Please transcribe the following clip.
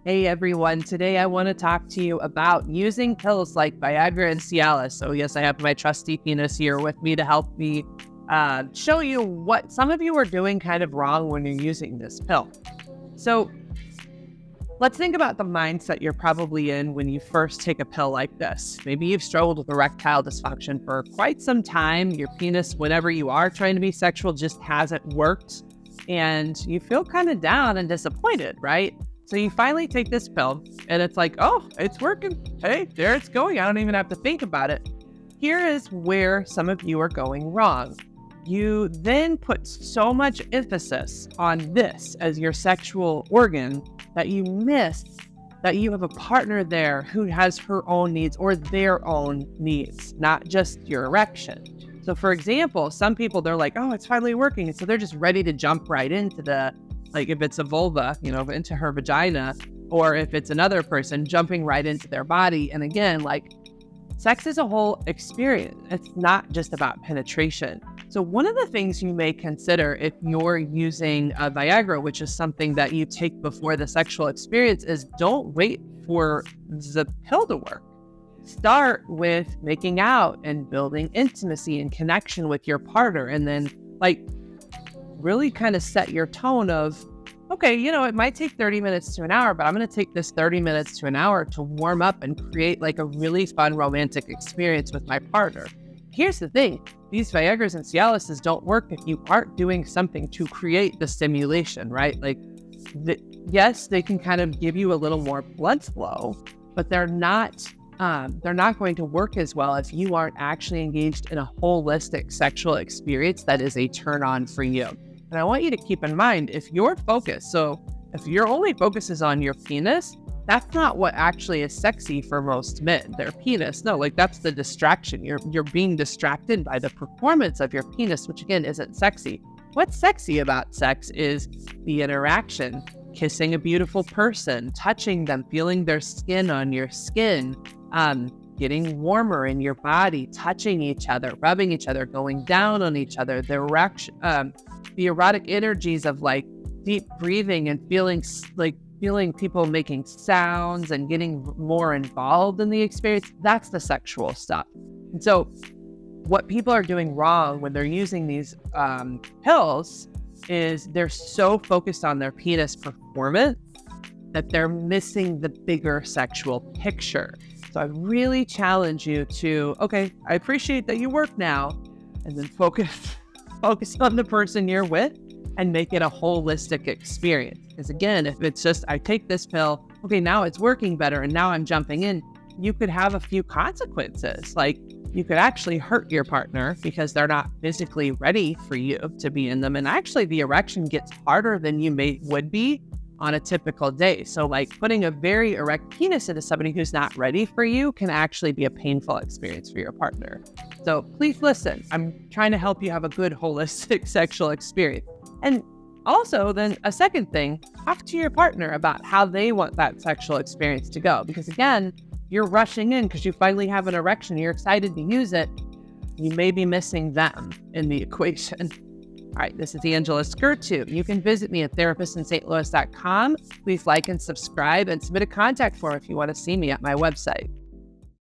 Hey everyone, today I want to talk to you about using pills like Viagra and Cialis. So yes, I have my trusty penis here with me to help me show you what some of you are doing kind of wrong when you're using this pill. So let's think about the mindset you're probably in when you first take a pill like this. Maybe you've struggled with erectile dysfunction for quite some time. Your penis, whenever you are trying to be sexual, just hasn't worked. And you feel kind of down and disappointed, right? So you finally take this pill and it's like, oh, it's working. Hey, there it's going. I don't even have to think about it. Here is where some of you are going wrong. You then put so much emphasis on this as your sexual organ that you miss that you have a partner there who has her own needs or their own needs, not just your erection. So for example, some people, they're like, oh, it's finally working. And so they're just ready to jump right into like if it's a vulva, into her vagina, or if it's another person jumping right into their body. And again, like sex is a whole experience. It's not just about penetration. So one of the things you may consider if you're using a Viagra, which is something that you take before the sexual experience, is don't wait for the pill to work. Start with making out and building intimacy and connection with your partner. And then really kind of set your tone of, okay, it might take 30 minutes to an hour, but I'm going to take this 30 minutes to an hour to warm up and create like a really fun romantic experience with my partner. Here's the thing. These Viagras and Cialises don't work if you aren't doing something to create the stimulation, right? Yes, they can kind of give you a little more blood flow, but they're not going to work as well if you aren't actually engaged in a holistic sexual experience that is a turn on for you. And I want you to keep in mind, if your only focus is on your penis, that's not what actually is sexy for most men, their penis. No, that's the distraction. You're being distracted by the performance of your penis, which again isn't sexy. What's sexy about sex is the interaction, kissing a beautiful person, touching them, feeling their skin on your skin, getting warmer in your body, touching each other, rubbing each other, going down on each other, the erotic energies of deep breathing and feeling people making sounds and getting more involved in the experience. That's the sexual stuff. And so what people are doing wrong when they're using these pills is they're so focused on their penis performance that they're missing the bigger sexual picture. So I really challenge you to, okay, I appreciate that you work now, and then focus on the person you're with and make it a holistic experience. Because again, if it's just, I take this pill, okay, now it's working better and now I'm jumping in, you could have a few consequences. You could actually hurt your partner because they're not physically ready for you to be in them. And actually the erection gets harder than you would be on a typical day. So putting a very erect penis into somebody who's not ready for you can actually be a painful experience for your partner. So please listen, I'm trying to help you have a good holistic sexual experience. And also then a second thing, talk to your partner about how they want that sexual experience to go. Because again, you're rushing in because you finally have an erection, you're excited to use it. You may be missing them in the equation. All right, this is Angela Skirtu. You can visit me at therapistintlouis.com. Please like and subscribe and submit a contact form if you want to see me at my website.